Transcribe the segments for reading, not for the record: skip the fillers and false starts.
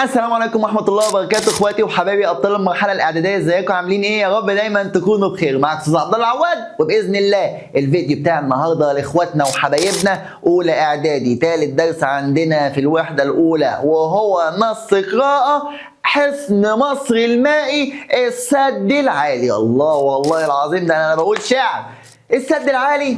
السلام عليكم ورحمة الله وبركاته اخواتي وحبايبي ابطال المرحلة الاعدادية، ازيكم عاملين ايه؟ يا رب دايما تكونوا بخير. معاك استاذ عبد الله عواد، وباذن الله الفيديو بتاع النهارده لاخواتنا وحبايبنا اولى اعدادي، ثالث درس عندنا في الوحدة الاولى، وهو نص قراءة حصن مصر المائي السد العالي. الله والله العظيم، ده انا بقول شعر. السد العالي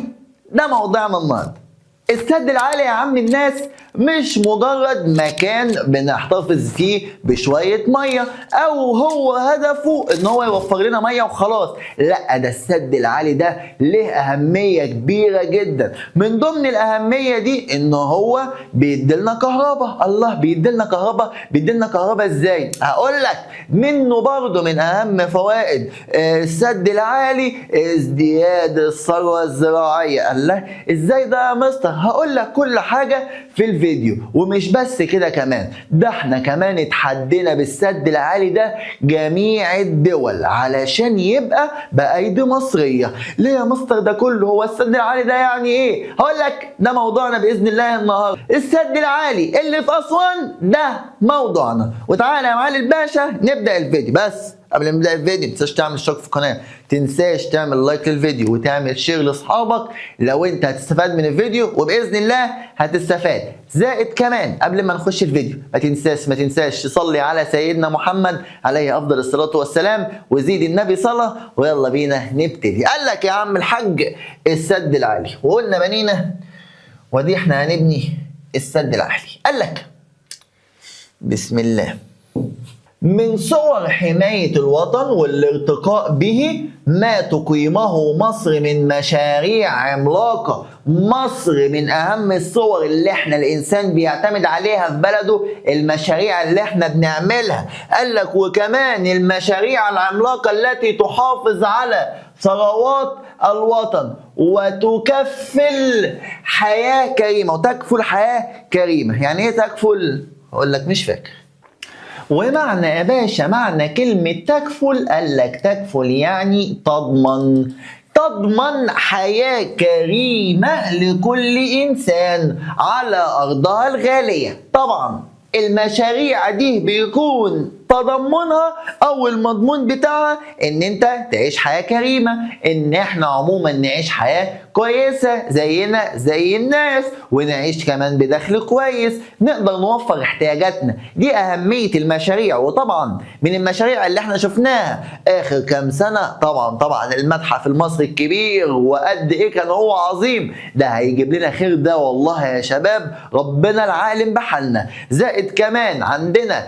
ده موضوعنا النهارده. السد العالي يا عم الناس مش مجرد مكان بنحتفظ فيه بشوية مية او هو هدفه ان هو يوفر لنا مية وخلاص، لا، ده السد العالي ده له اهمية كبيرة جدا. من ضمن الاهمية دي ان هو بيديلنا كهرباء. الله، بيديلنا كهرباء. بيديلنا كهرباء ازاي؟ هقول لك. منه برضه من اهم فوائد السد العالي ازدياد الثروة الزراعية. الله، ازاي ده يا مستر؟ هقول لك كل حاجة في الفيديو. ومش بس كده كمان، ده احنا كمان اتحدينا بالسد العالي ده جميع الدول علشان يبقى بأيدي مصرية. ليه يا مستر ده كله؟ هو السد العالي ده يعني ايه؟ هقول لك، ده موضوعنا بإذن الله النهارده. السد العالي اللي في أسوان ده موضوعنا. وتعالى يا معالي الباشا نبدأ الفيديو. بس قبل ما نبدا الفيديو متنساش تعمل اشتراك في القناه، متنساش تعمل لايك للفيديو وتعمل شير لاصحابك لو انت هتستفاد من الفيديو، وباذن الله هتستفاد. زائد كمان قبل ما نخش الفيديو ما تنساش تصلي على سيدنا محمد عليه افضل الصلاه والسلام، وزيد النبي صلاه. ويلا بينا نبتدي. قال لك يا عم الحاج السد العالي، وقلنا بنينا ودي احنا هنبني السد العالي. قال لك بسم الله. من صور حماية الوطن والارتقاء به ما تقيمه مصر من مشاريع عملاقة. مصر من أهم الصور اللي احنا الإنسان بيعتمد عليها في بلده، المشاريع اللي احنا بنعملها. قال لك وكمان المشاريع العملاقة التي تحافظ على ثروات الوطن وتكفل حياة كريمة. وتكفل حياة كريمة يعني ايه تكفل؟ أقول لك مش فاكر. ومعنى يا باشا، معنى كلمة تكفل، قال لك تكفل يعني تضمن حياة كريمة لكل إنسان على أرضها الغالية. طبعا المشاريع دي بيكون تضمنها او المضمون بتاعها ان انت تعيش حياة كريمة، ان احنا عموما نعيش حياة كويسة زينا زي الناس، ونعيش كمان بدخل كويس نقدر نوفر احتياجاتنا. دي اهمية المشاريع. وطبعا من المشاريع اللي احنا شفناها اخر كام سنة طبعا المتحف المصري الكبير، وقد ايه كان هو عظيم. ده هيجيب لنا خير ده والله يا شباب، ربنا العالم بحالنا. زائد كمان عندنا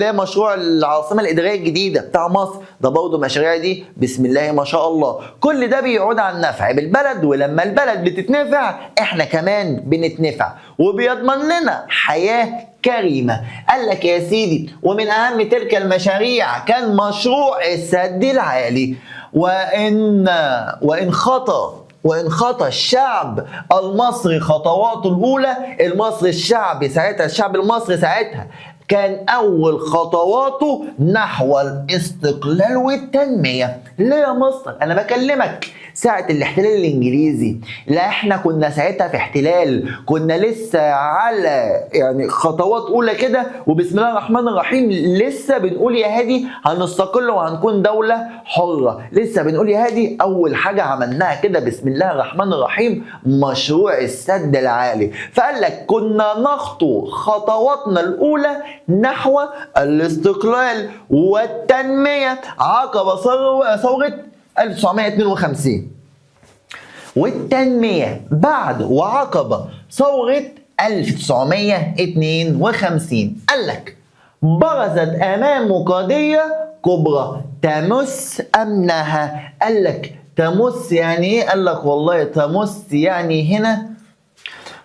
مشروع العاصمة الإدارية الجديدة بتاع مصر، ده برضه مشاريع دي بسم الله ما شاء الله. كل ده بيعود على النفع بالبلد، ولما البلد بتتنفع احنا كمان بنتنفع، وبيضمن لنا حياة كريمة. قال لك يا سيدي، ومن أهم تلك المشاريع كان مشروع السد العالي. وإن خطى الشعب المصري خطواته الأولى، الشعب المصري ساعتها كان أول خطواته نحو الاستقلال والتنمية. ليه يا مصر؟ أنا بكلمك ساعة الاحتلال الإنجليزي. لا، إحنا كنا ساعتها في احتلال، كنا لسه على يعني خطوات أولى كده، وبسم الله الرحمن الرحيم لسه بنقول يا هادي هنستقل وهنكون دولة حرة. لسه بنقول يا هادي. أول حاجة عملناها كده بسم الله الرحمن الرحيم مشروع السد العالي. فقال لك كنا نخطو خطواتنا الأولى نحو الاستقلال والتنمية عقب ثورة 1952، والتنمية بعد وعقب ثورة 1952. قال لك برزت أمامه قضية كبرى تمس أمنها. قال لك تمس يعني إيه؟ قال لك والله تمس يعني هنا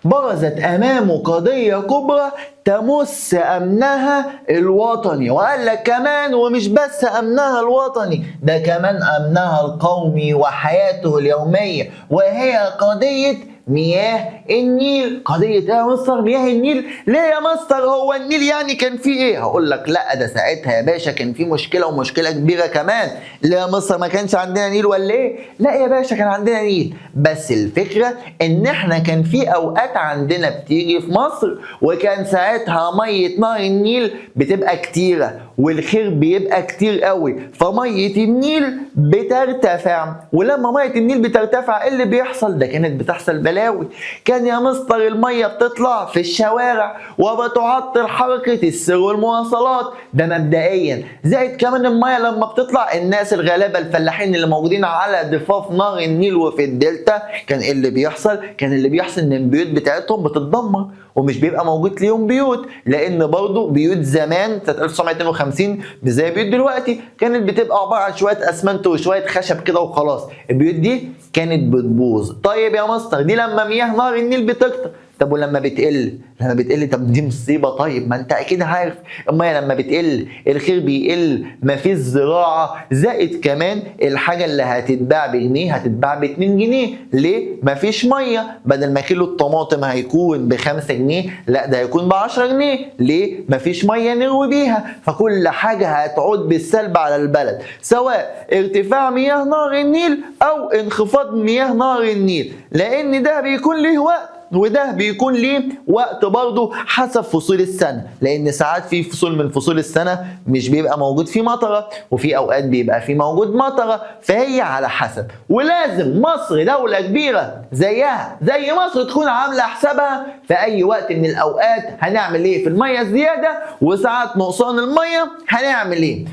برزت أمامه قضية كبرى تمس أمنها الوطني. وقال لك كمان ومش بس أمنها الوطني، ده كمان أمنها القومي وحياته اليومية، وهي قضية مياه النيل. قضية ايه يا مستر مياه النيل؟ ليه يا مستر هو النيل يعني كان فيه ايه؟ هقول لك لا، ده ساعتها يا باشا كان فيه مشكلة ومشكلة كبيرة كمان. ليه يا مستر ما كانش عندنا نيل ولا ايه؟ لا يا باشا كان عندنا نيل، بس الفكرة ان احنا كان في اوقات عندنا بتيجي في مصر وكان ساعتها مية نهر النيل بتبقى كتيرة والخير بيبقى كتير قوي، فمية النيل بترتفع، ولما مية النيل بترتفع ايه اللي بيحصل؟ ده كانت بتحصل بلاوي. كان يا مستر المية بتطلع في الشوارع وبتعطل حركة السير والمواصلات، ده مبدئيا. زائد كمان المية لما بتطلع الناس الغلابة الفلاحين اللي موجودين على ضفاف نهر النيل وفي الدلتا كان ايه اللي بيحصل؟ كان اللي بيحصل ان البيوت بتاعتهم بتتدمر ومش بيبقى موجود ليهم بيوت، لان برضو بيوت زمان سنه 1952 مش زي بيوت دلوقتي، كانت بتبقى عباره عن شويه اسمنت وشويه خشب كده وخلاص، البيوت دي كانت بتبوظ. طيب يا مستر دي لما مياه نهر النيل بتكتر، طب ولما بتقل؟ لما بتقل طب دي مصيبه. طيب ما انت اكيد عارف الميه لما بتقل الخير بيقل، مفيش زراعه، زائد كمان الحاجه اللي هتتباع بجنيه هتتباع ب 2 جنيه. ليه؟ مفيش ميه، بدل ما كيلو الطماطم هيكون ب 5 جنيه لا ده هيكون ب 10 جنيه. ليه؟ مفيش ميه نروي بيها، فكل حاجه هتعود بالسلب على البلد، سواء ارتفاع مياه نهر النيل او انخفاض مياه نهر النيل، لان ده بيكون له وقت وده بيكون ليه وقت برضه حسب فصول السنه، لان ساعات في فصول من فصول السنه مش بيبقى موجود فيه مطره وفي اوقات بيبقى فيه موجود مطره، فهي على حسب. ولازم مصر دوله كبيره زيها زي مصر تكون عامله حسابها في اي وقت من الاوقات هنعمل ايه في الميه الزياده وساعات نقصان الميه هنعمل ايه.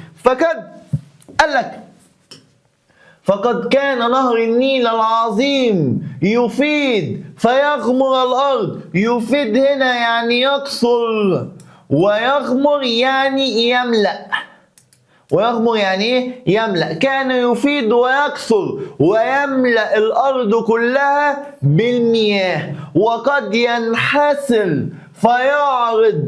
قال لك فقد كان نهر النيل العظيم يفيض فيغمر الأرض. يفيض هنا يعني يكثر، ويغمر يعني يملأ. ويغمر يعني ايه؟ يملأ. كان يفيض ويكثر ويملأ الأرض كلها بالمياه، وقد ينحسر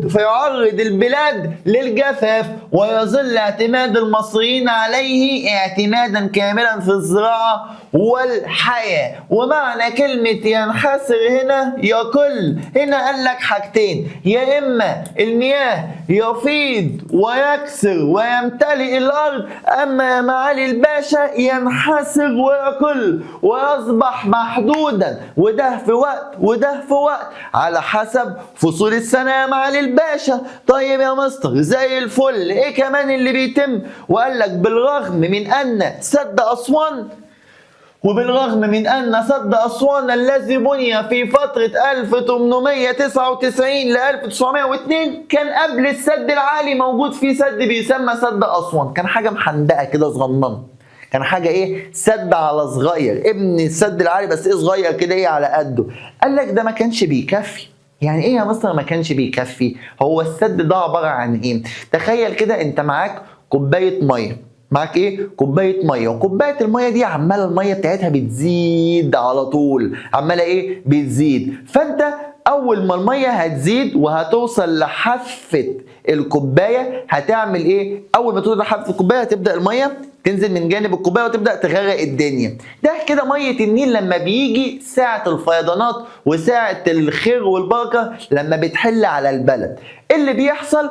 فيعرض البلاد للجفاف، ويظل اعتماد المصريين عليه اعتمادا كاملا في الزراعة والحياة. ومعنى كلمة ينحسر هنا يقل، هنا قال لك حاجتين، يا إما المياه يفيض ويكسر ويمتلئ الأرض، أما يا معالي الباشا ينحسر ويقل ويصبح محدودا، وده في وقت وده في وقت على حسب فصول السنة يا معالي الباشا. طيب يا مستر زي الفل، ايه كمان اللي بيتم؟ وقال لك بالرغم من ان سد اسوان الذي بني في فترة 1899 ل 1902 كان قبل السد العالي موجود فيه سد بيسمى سد اسوان، كان حاجة محندقة كده صغننة، كان حاجة ايه؟ سد على صغير، ابن السد العالي بس ايه صغير كده ايه على قده. قال لك ده ما كانش بيكفي. يعني ايه يا مستر ما كانش بيكفي؟ هو السد ده عباره عن ايه؟ تخيل كده انت معاك كوبايه ميه، معاك ايه؟ كوبايه ميه، وكوبايه الميه دي عماله الميه بتاعتها بتزيد على طول، عماله ايه؟ بتزيد. فانت اول ما الميه هتزيد وهتوصل لحافه الكوبايه هتعمل ايه؟ اول ما توصل لحافه الكوبايه هتبدا الميه تنزل من جانب الكوبايه وتبدا تغرق الدنيا. ده كده ميه النيل لما بيجي ساعه الفيضانات وساعه الخير والبركه لما بتحل على البلد، اللي بيحصل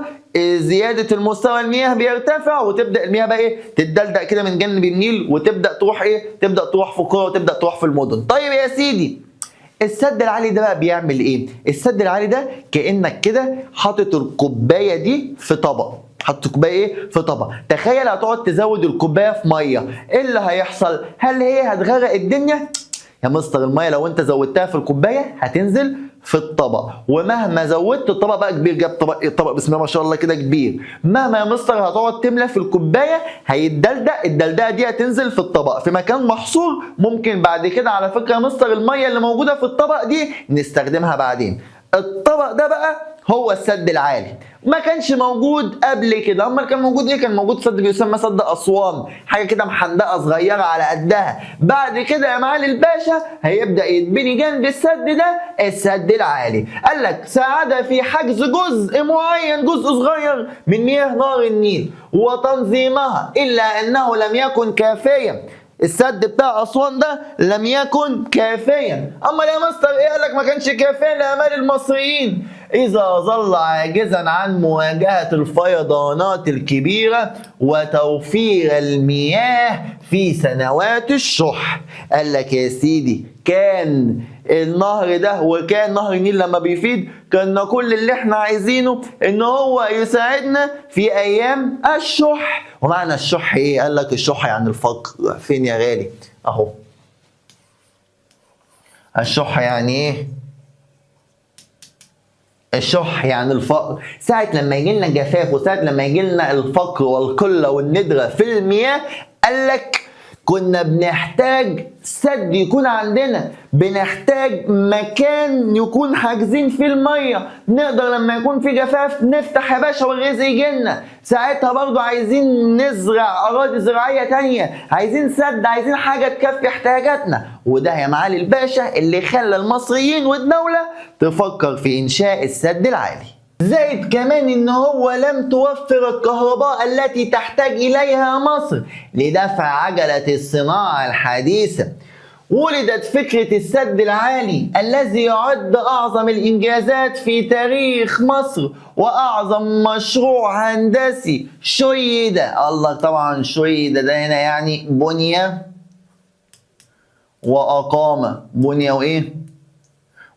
زياده المستوى المياه بيرتفع وتبدا المياه بقى ايه؟ تتدلدق كده من جانب النيل وتبدا تروح ايه؟ تبدا تروح في القرى وتبدا تروح في المدن. طيب يا سيدي السد العالي ده بقى بيعمل ايه؟ السد العالي ده كانك كده حاطط الكوبايه دي في طبق، حط كوبايه ايه؟ في طبق. تخيل هتقعد تزود الكوبايه في ميه، ايه اللي هيحصل؟ هل هي هتغرق الدنيا؟ يا مستر الميه لو انت زودتها في الكوبايه هتنزل في الطبق، ومهما زودت الطبق بقى كبير، جاب طبق بسم الله ما شاء الله كده كبير، مهما يا مستر هتقعد تملى في الكوبايه هيتدلدق، الدلدقه دي هتنزل في الطبق في مكان محصور. ممكن بعد كده على فكره يا مستر الميه اللي موجوده في الطبق دي نستخدمها بعدين. الطبق ده بقى هو السد العالي، ما كانش موجود قبل كده. امال كان موجود ايه؟ كان موجود سد بيسمى سد اسوان، حاجه كده محندقه صغيره على قدها. بعد كده يا معالي الباشا هيبدا يتبني جنب السد ده السد العالي. قال لك ساعد في حجز جزء معين، جزء صغير من مياه نهر النيل وتنظيمها، الا انه لم يكن كافيا. السد بتاع اسوان ده لم يكن كافيا. اما يا مستر ايه قال لك ما كانش كافيا لامال المصريين؟ اذا ظل عاجزا عن مواجهه الفيضانات الكبيره وتوفير المياه في سنوات الشح. قال لك يا سيدي كان النهر ده وكان نهر النيل لما بيفيض كان كل اللي احنا عايزينه ان هو يساعدنا في ايام الشح. ومعنى الشح ايه؟ قال لك الشح يعني الفقر. فين يا غالي؟ اهو الشح يعني ايه؟ الشح يعني الفقر. ساعة لما يجي لنا جفاف وساعة لما يجي لنا الفقر والقلة والندرة في المياه قال لك كنا بنحتاج سد يكون عندنا، بنحتاج مكان يكون حاجزين فيه الميه، نقدر لما يكون في جفاف نفتح يا باشا والرزق يجيلنا. ساعتها برضو عايزين نزرع اراضي زراعيه تانيه، عايزين سد، عايزين حاجه تكفي احتياجاتنا. وده يا معالي الباشا اللي خلى المصريين والدوله تفكر في انشاء السد العالي. زائد كمان ان هو لم توفر الكهرباء التي تحتاج اليها مصر لدفع عجلة الصناعة الحديثة. ولدت فكرة السد العالي الذي يعد اعظم الانجازات في تاريخ مصر واعظم مشروع هندسي شيد. الله طبعا شيد ده هنا يعني بني واقامة، بني وايه؟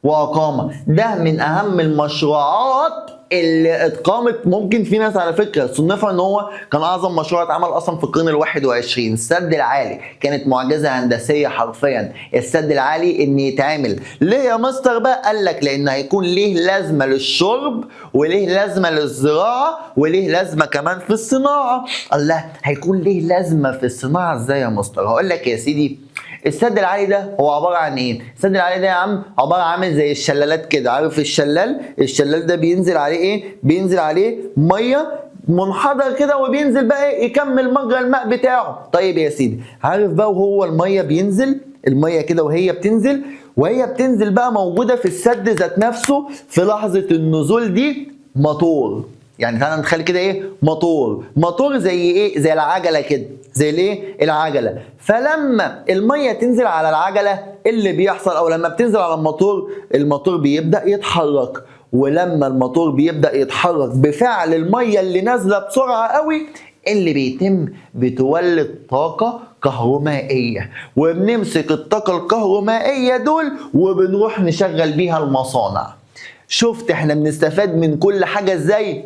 واقامة. ده من اهم المشروعات اللي اتقامت. ممكن في ناس على فكره صنفها ان هو كان اعظم مشروع اتعمل اصلا في القرن ال21. السد العالي كانت معجزه هندسيه حرفيا. السد العالي ان يتعمل ليه يا مستر بقى؟ قال لك لان هيكون ليه لازمه للشرب وليه لازمه للزراعه وليه لازمه كمان في الصناعه. الله هيكون ليه لازمه في الصناعه ازاي يا مستر؟ هقول لك يا سيدي السد العالي ده هو عباره عن ايه؟ السد العالي ده يا عم عباره عامل زي الشلالات كده. عارف الشلال ده بينزل عليه ايه؟ بينزل عليه ميه منحدر كده وبينزل بقى يكمل مجرى الماء بتاعه. طيب يا سيدي عارف بقى وهو الميه بينزل، الميه كده وهي بتنزل بقى موجوده في السد ذات نفسه في لحظه النزول دي موتور. يعني تعالى نتخيل كده ايه؟ موتور زي ايه؟ زي العجله كده، زي الايه؟ العجله. فلما الميه تنزل على العجله اللي بيحصل او لما بتنزل على الموتور بيبدا يتحرك. ولما الموتور بيبدا يتحرك بفعل الميه اللي نازله بسرعه قوي اللي بيتم بتولد طاقه كهرومائيه، وبنمسك الطاقه الكهرومائيه دول وبنروح نشغل بيها المصانع. شفت احنا بنستفاد من كل حاجه ازاي؟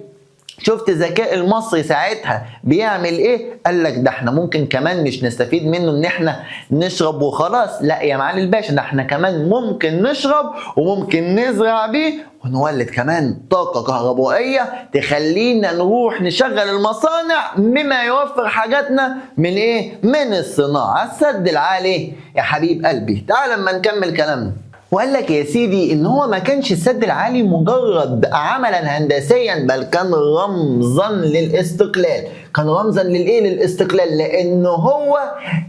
شفت ذكاء المصري ساعتها بيعمل ايه؟ قال لك ده احنا ممكن كمان مش نستفيد منه ان احنا نشرب وخلاص، لا يا معالي الباشا ده احنا كمان ممكن نشرب وممكن نزرع بيه ونولد كمان طاقة كهربائية تخلينا نروح نشغل المصانع مما يوفر حاجاتنا من ايه؟ من الصناعة. السد العالي يا حبيب قلبي. تعال لما نكمل كلامنا. وقال لك يا سيدي ان هو ما كانش السد العالي مجرد عملا هندسيا بل كان رمزا للاستقلال. كان رمزا للايه؟ للاستقلال. لانه هو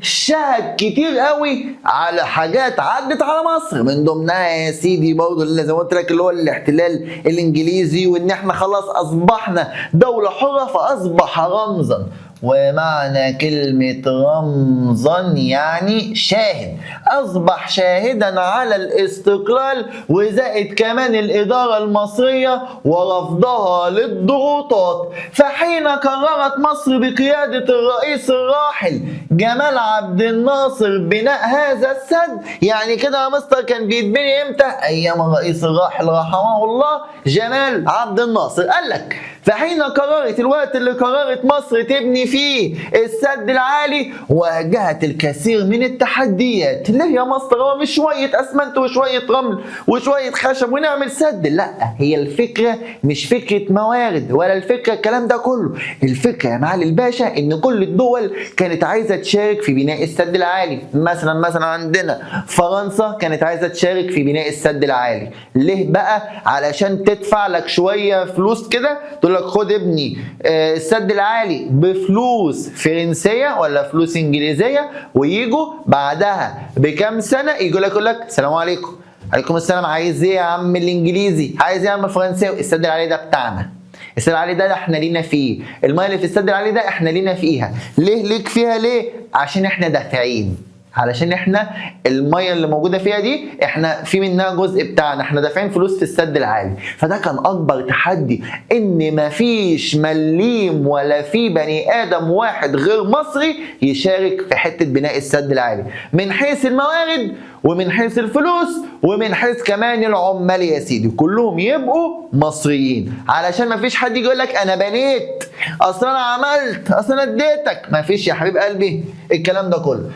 شهد كتير قوي على حاجات عدت على مصر، من ضمنها يا سيدي برضه اللي زي ما قلت لك اللي هو الاحتلال الانجليزي، وان احنا خلاص اصبحنا دولة حرة فاصبح رمزا. ومعنى كلمة رمزا يعني شاهد، أصبح شاهدا على الاستقلال. وزائد كمان الإدارة المصرية ورفضها للضغوطات. فحين قررت مصر بقيادة الرئيس الراحل جمال عبد الناصر بناء هذا السد، يعني كده يا مستر كان بيتبني امتى؟ أيام الرئيس الراحل رحمه الله جمال عبد الناصر. قال لك فحين قررت الوقت اللي قررت مصر تبني فيه السد العالي واجهت الكثير من التحديات. ليه يا مصر؟ هو مش شويه اسمنت وشويه رمل وشويه خشب ونعمل سد؟ لا، هي الفكره مش فكره موارد ولا الفكره الكلام ده كله. الفكره يا معالي الباشا ان كل الدول كانت عايزه تشارك في بناء السد العالي. مثلا عندنا فرنسا كانت عايزه تشارك في بناء السد العالي. ليه بقى؟ علشان تدفع لك شويه فلوس كده، تقول لك خد ابني السد العالي بفلوس فرنسيه ولا فلوس انجليزيه، ويجوا بعدها بكام سنه يقول لك السلام عليكم. عليكم السلام. عايز ايه يا عم الانجليزي؟ عايز ايه يا عم الفرنساوي؟ السد العالي ده بتاعنا. السد العالي ده احنا لينا فيه، الميه اللي في السد العالي ده احنا لينا فيها. ليه ليك فيها؟ ليه؟ عشان احنا دافعين، علشان احنا الميه اللي موجوده فيها دي احنا في منها جزء بتاعنا، احنا دافعين فلوس في السد العالي. فده كان اكبر تحدي، ان مفيش مليم ولا في بني ادم واحد غير مصري يشارك في حته بناء السد العالي، من حيث الموارد ومن حيث الفلوس ومن حيث كمان العمال يا سيدي، كلهم يبقوا مصريين، علشان مفيش حد يجي يقول لك انا بنيت، اصل انا عملت، اصل انا اديتك. مفيش يا حبيب قلبي الكلام ده كله.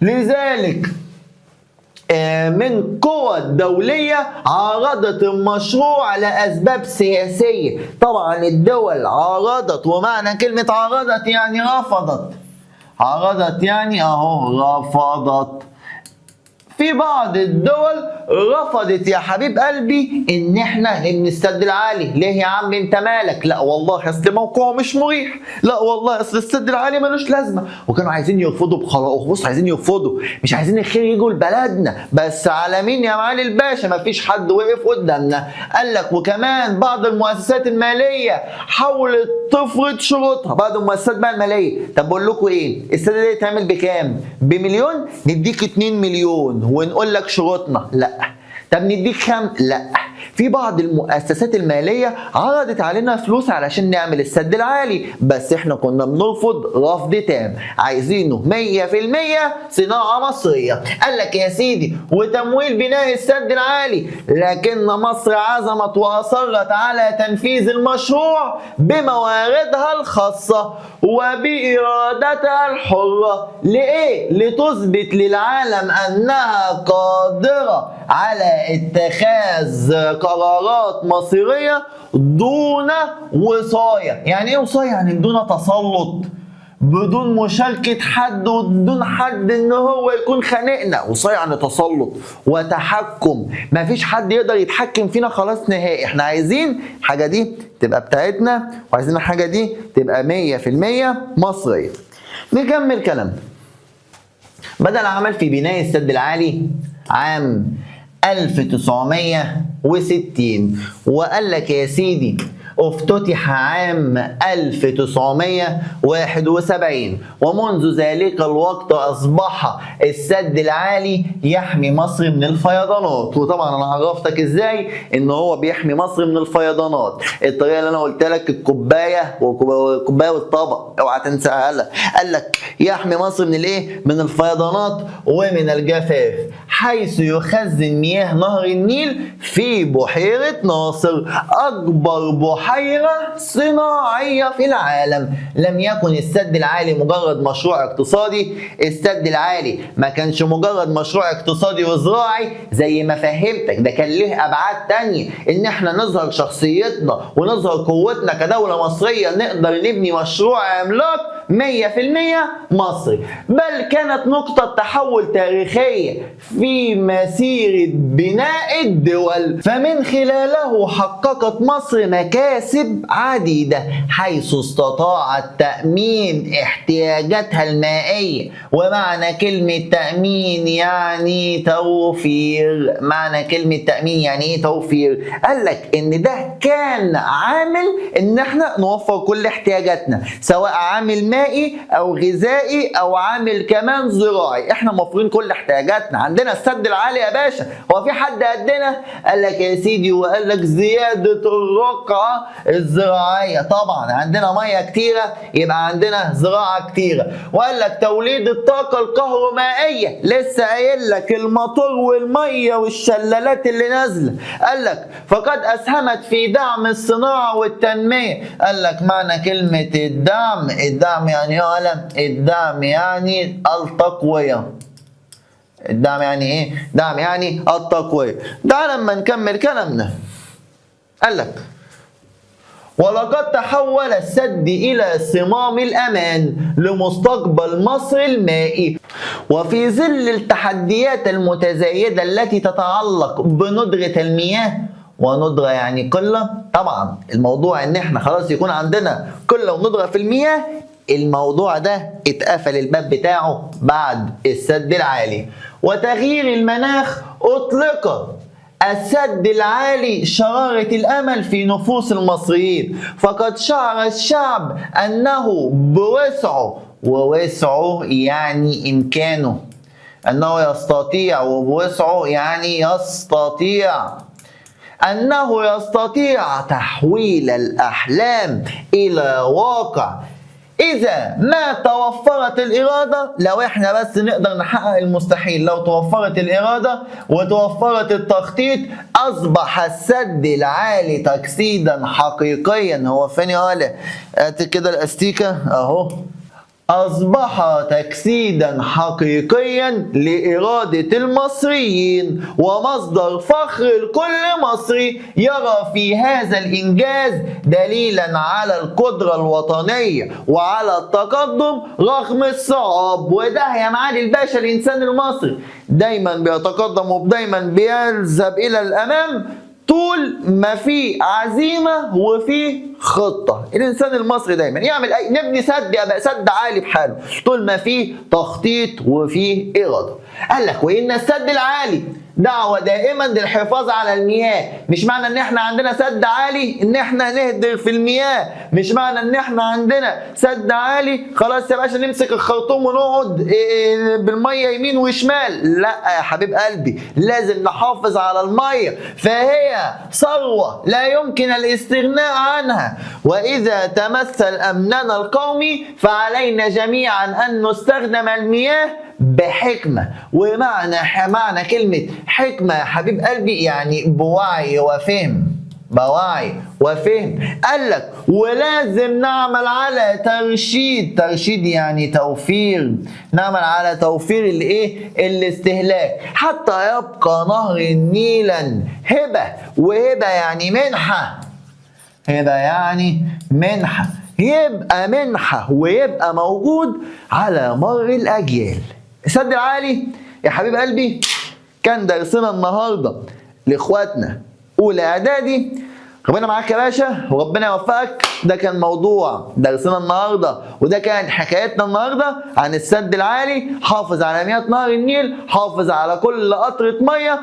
لذلك من قوى دولية عارضت المشروع لأسباب سياسية. طبعا الدول عارضت، ومعنى كلمة عارضت يعني رفضت. عارضت يعني اهو رفضت. في بعض الدول رفضت يا حبيب قلبي ان احنا نبني السد العالي. ليه يا عم انت مالك؟ لا والله اصل موقعه مش مريح، لا والله اصل السد العالي ملوش لازمه. وكانوا عايزين يرفضوا بخلاص، بص عايزين يرفضوا، مش عايزين الخير يجوا لبلدنا. بس على مين يا معالي الباشا؟ مفيش حد وقف قدامنا. قال لك وكمان بعض المؤسسات الماليه حاولت تفرض شروطها، بعض المؤسسات بقى الماليه. طب بقول لكم ايه، السد ده يتعمل بكام؟ بمليون؟ نديك 2 مليون ونقول لك شروطنا. لا. طب نديك كام؟ لا. في بعض المؤسسات الماليه عرضت علينا فلوس علشان نعمل السد العالي، بس احنا كنا بنرفض رفض تام، عايزينه 100% صناعه مصريه. قال لك يا سيدي وتمويل بناء السد العالي، لكن مصر عزمت واصرت على تنفيذ المشروع بمواردها الخاصه وبارادتها الحره. لايه؟ لتثبت للعالم انها قادره على اتخاذ قرارات مصيرية دون وصاية. يعني ايه وصاية؟ يعني بدون تسلط، بدون مشاركة حد وبدون حد ان هو يكون خانقنا. وصاية يعني تسلط وتحكم، مفيش حد يقدر يتحكم فينا خلاص نهائي. احنا عايزين الحاجة دي تبقى بتاعتنا، وعايزين الحاجة دي تبقى 100% مصرية. نكمل كلامنا. بدأ العمل في بناء السد العالي عام 1960، وقال لك يا سيدي افتتح عام 1971، ومنذ ذلك الوقت أصبح السد العالي يحمي مصر من الفيضانات. وطبعا أنا عرفتك إزاي إن هو بيحمي مصر من الفيضانات. الطريقة اللي أنا قلت لك الكوباية والطبق، أوعى تنساها. قال لك يحمي مصر من الإيه؟ من الفيضانات ومن الجفاف، حيث يخزن مياه نهر النيل في بحيرة ناصر، أكبر بحيرة صناعية في العالم. لم يكن السد العالي مجرد مشروع اقتصادي، السد العالي ما كانش مجرد مشروع اقتصادي وزراعي زي ما فهمتك، ده كان له أبعاد تانية، إن احنا نظهر شخصيتنا ونظهر قوتنا كدولة مصرية، نقدر نبني مشروع عملاق 100% مصري. بل كانت نقطة تحول تاريخية في مسيرة بناء الدول، فمن خلاله حققت مصر مكاسب عديدة، حيث استطاعت تأمين احتياجاتها المائية. ومعنى كلمة تأمين يعني توفير. معنى كلمة تأمين يعني ايه توفير؟ قال لك ان ده كان عامل ان احنا نوفر كل احتياجاتنا، سواء عامل مائي او غذائي او عامل كمان زراعي. احنا موفرين كل احتياجاتنا، عندنا السد العالي يا باشا، هو في حد قدنا؟ قال لك يا سيدي وقال لك زيادة الرقعة الزراعية. طبعا عندنا مية كتيرة يبقى عندنا زراعة كتيرة. وقال لك توليد الطاقة الكهرومائية، لسه قايل لك الموتور والمية والشلالات اللي نازلة. قال لك فقد أسهمت في دعم الصناعة والتنمية. قال لك معنى كلمة الدعم يعني ايه؟ الدعم يعني التقوية. الدعم يعني ايه؟ دعم يعني التقوية. ده لما نكمل كلامنا. قال لك ولقد تحول السد إلى صمام الأمان لمستقبل مصر المائي، وفي ظل التحديات المتزايدة التي تتعلق بندرة المياه. وندرة يعني قلة. طبعا الموضوع ان احنا خلاص يكون عندنا قلة وندرة في المياه، الموضوع ده اتقفل الباب بتاعه بعد السد العالي. وتغيير المناخ، أطلق السد العالي شرارة الأمل في نفوس المصريين، فقد شعر الشعب أنه بوسعه، ووسعه يعني إمكانه، أنه يستطيع، وبوسعه يعني يستطيع، أنه يستطيع تحويل الأحلام إلى واقع إذا ما توفرت الإرادة. لو إحنا بس نقدر نحقق المستحيل، لو توفرت الإرادة وتوفرت التخطيط، أصبح السد العالي تجسيدا حقيقيا. هو فين يا ولا؟ كده الأستيكة أهو. أصبح تجسيدا حقيقيا لإرادة المصريين ومصدر فخر لكل مصري يرى في هذا الإنجاز دليلا على القدرة الوطنية وعلى التقدم رغم الصعاب. وده يا معالي الباشا الإنسان المصري دايما بيتقدم ودايما بيذهب إلى الأمام طول ما في عزيمة وفي خطة. الإنسان المصري دايما يعمل نبني سد، يبقى سد عالي بحاله طول ما في تخطيط وفي إرادة. قال لك وإن السد العالي دعوة دائما للحفاظ على المياه. مش معنى ان احنا عندنا سد عالي ان احنا نهدر في المياه، مش معنى ان احنا عندنا سد عالي خلاص يا باشا نمسك الخرطوم ونقعد بالميه يمين وشمال. لا يا حبيب قلبي، لازم نحافظ على الميه، فهي ثروة لا يمكن الاستغناء عنها، واذا تمثل امننا القومي فعلينا جميعا ان نستخدم المياه بحكمة. معنى كلمة حكمة يا حبيب قلبي يعني بوعي وفهم، بوعي وفهم. قال لك ولازم نعمل على ترشيد يعني توفير، نعمل على توفير الاستهلاك حتى يبقى نهر النيل هبة، وهبة يعني منحة، هبة يعني منحة، يبقى منحة ويبقى موجود على مر الأجيال. السد العالي يا حبيب قلبي كان درسنا النهارده لاخواتنا اولى اعدادي. ربنا معاك يا باشا وربنا يوفقك. ده كان موضوع درسنا النهارده، وده كان حكايتنا النهارده عن السد العالي. حافظ على مياه نهر النيل، حافظ على كل قطره ميه،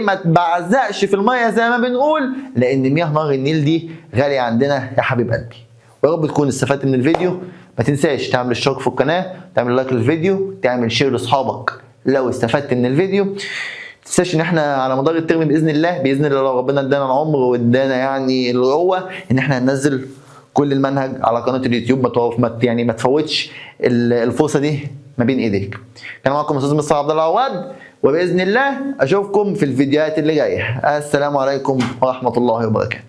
ما تبعزقش في الميه زي ما بنقول، لان مياه نهر النيل دي غاليه عندنا يا حبيب قلبي. يا رب تكون استفدت من الفيديو. ما تنساش تعمل اشتراك في القناه، تعمل لايك للفيديو، تعمل شير لاصحابك لو استفدت من الفيديو. ما تنساش ان احنا على مدار الترم باذن الله لو ربنا ادانا العمر وادانا يعني القوه ان احنا هننزل كل المنهج على قناه اليوتيوب. ما تفوتش الفرصه دي ما بين ايديك. كان معكم استاذ مستر عبد الله عواد، وباذن الله اشوفكم في الفيديوهات اللي جايه. السلام عليكم ورحمه الله وبركاته.